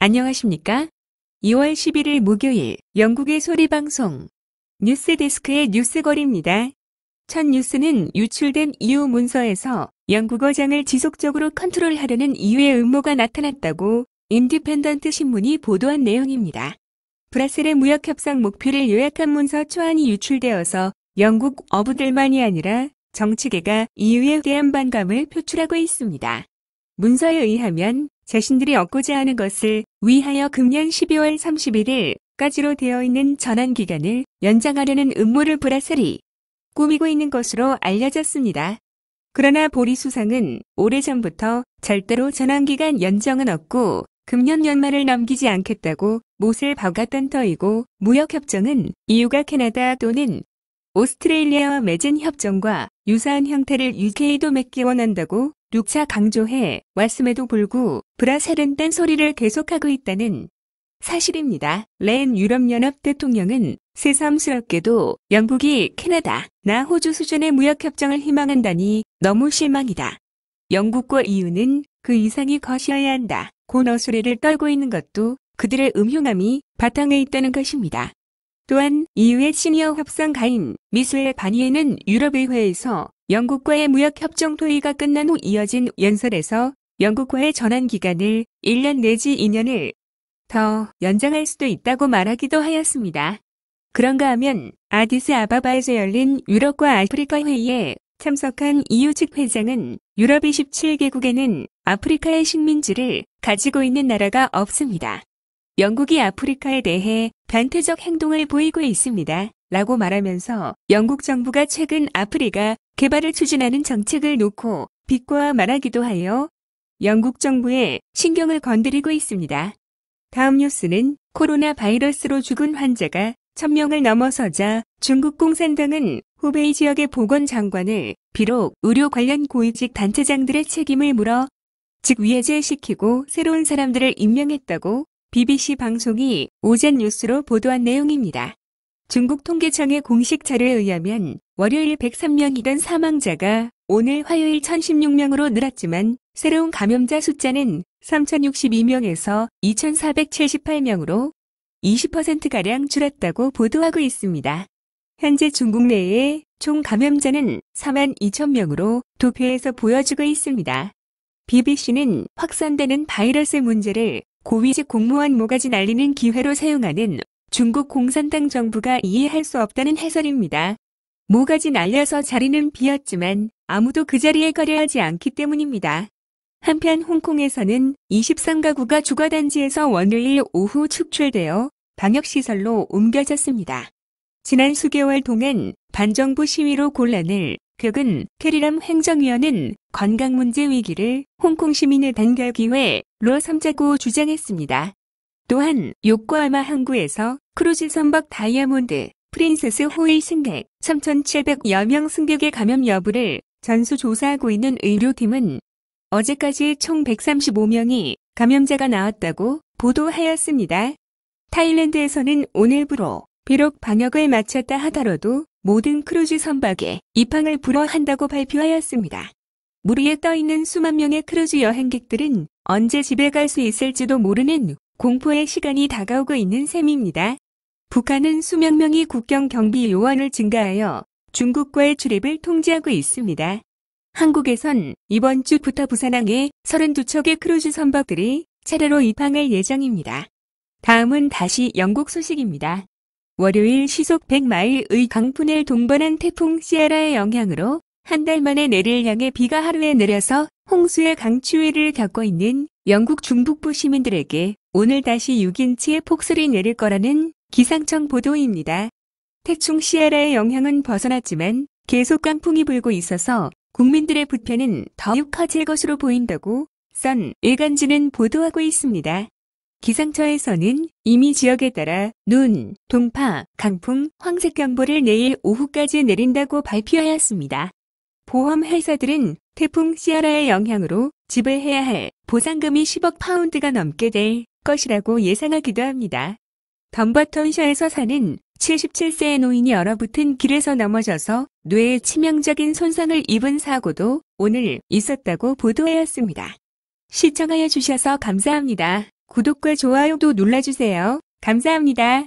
안녕하십니까? 2월 11일 목요일 영국의 소리방송 뉴스데스크의 뉴스거리입니다. 첫 뉴스는 유출된 EU 문서에서 영국어장을 지속적으로 컨트롤하려는 EU의 음모가 나타났다고 인디펜던트 신문이 보도한 내용입니다. 브뤼셀의 무역협상 목표를 요약한 문서 초안이 유출되어서 영국 어부들만이 아니라 정치계가 EU에 대한 반감을 표출하고 있습니다. 문서에 의하면 자신들이 얻고자 하는 것을 위하여 금년 12월 31일까지로 되어 있는 전환기간을 연장하려는 음모를 브뤼셀이 꾸미고 있는 것으로 알려졌습니다. 그러나 보리 수상은 오래전부터 절대로 전환기간 연장은 없고 금년 연말을 넘기지 않겠다고 못을 박았던 터이고 무역협정은 EU가 캐나다 또는 오스트레일리아와 맺은 협정과 유사한 형태를 UK도 맺기 원한다고 누차 강조해 왔음에도 불구 브뤼셀은 딴소리를 계속하고 있다는 사실입니다. 렌 유럽연합 대통령은 새삼스럽게도 영국이 캐나다나 호주 수준의 무역협정을 희망한다니 너무 실망이다. 영국과 EU는 그 이상이 것이어야 한다. 고 너소리를 떨고 있는 것도 그들의 음흉함이 바탕에 있다는 것입니다. 또한 EU의 시니어 협상가인 미셸 바니에는 유럽의회에서 영국과의 무역협정 토의가 끝난 후 이어진 연설에서 영국과의 전환기간을 1년 내지 2년을 더 연장할 수도 있다고 말하기도 하였습니다. 그런가 하면 아디스아바바에서 열린 유럽과 아프리카 회의에 참석한 EU 측 회장은 유럽 27개국에는 아프리카의 식민지를 가지고 있는 나라가 없습니다. 영국이 아프리카에 대해 변태적 행동을 보이고 있습니다. 라고 말하면서 영국 정부가 최근 아프리카 개발을 추진하는 정책을 놓고 비꼬아 말하기도 하여 영국 정부의 신경을 건드리고 있습니다. 다음 뉴스는 코로나 바이러스로 죽은 환자가 1000명을 넘어서자 중국 공산당은 후베이 지역의 보건장관을 비록 의료 관련 고위직 단체장들의 책임을 물어 직위해제시키고 새로운 사람들을 임명했다고 BBC 방송이 오전 뉴스로 보도한 내용입니다. 중국 통계청의 공식 자료에 의하면 월요일 103명이던 사망자가 오늘 화요일 1016명으로 늘었지만 새로운 감염자 숫자는 3062명에서 2478명으로 20%가량 줄었다고 보도하고 있습니다. 현재 중국 내의 총 감염자는 4만 2천명으로 도표에서 보여주고 있습니다. BBC는 확산되는 바이러스 문제를 고위직 공무원 모가지 날리는 기회로 사용하는 중국 공산당 정부가 이해할 수 없다는 해설입니다. 모가지 날려서 자리는 비었지만 아무도 그 자리에 거려하지 않기 때문입니다. 한편 홍콩에서는 23가구가 주거단지에서 월요일 오후 축출되어 방역시설로 옮겨졌습니다. 지난 수개월 동안 반정부 시위로 곤란을 겪은 캐리람 행정위원은 건강문제 위기를 홍콩 시민의 단결기회로 삼자고 주장했습니다. 또한 요코하마 항구에서 크루즈 선박 다이아몬드 프린세스 호의 승객 3,700여 명 승객의 감염 여부를 전수조사하고 있는 의료팀은 어제까지 총 135명이 감염자가 나왔다고 보도하였습니다. 타일랜드에서는 오늘부로 비록 방역을 마쳤다 하더라도 모든 크루즈 선박에 입항을 불허한다고 발표하였습니다. 물 위에 떠있는 수만 명의 크루즈 여행객들은 언제 집에 갈 수 있을지도 모르는 공포의 시간이 다가오고 있는 셈입니다. 북한은 수백 명이 국경 경비 요원을 증가하여 중국과의 출입을 통제하고 있습니다. 한국에선 이번 주부터 부산항에 32척의 크루즈 선박들이 차례로 입항할 예정입니다. 다음은 다시 영국 소식입니다. 월요일 시속 100마일의 강풍을 동반한 태풍 시아라의 영향으로 한 달 만에 내릴 양의 비가 하루에 내려서 홍수의 강추위를 겪고 있는 영국 중북부 시민들에게 오늘 다시 6인치의 폭설이 내릴 거라는 기상청 보도입니다. 태풍 시아라의 영향은 벗어났지만 계속 강풍이 불고 있어서 국민들의 불편은 더욱 커질 것으로 보인다고 선 일간지는 보도하고 있습니다. 기상청에서는 이미 지역에 따라 눈, 동파, 강풍, 황색경보를 내일 오후까지 내린다고 발표하였습니다. 보험회사들은 태풍 시아라의 영향으로 지불해야 할 보상금이 10억 파운드가 넘게 될 것이라고 예상하기도 합니다. 덤버턴셔에서 사는 77세의 노인이 얼어붙은 길에서 넘어져서 뇌에 치명적인 손상을 입은 사고도 오늘 있었다고 보도하였습니다. 시청하여 주셔서 감사합니다. 구독과 좋아요도 눌러주세요. 감사합니다.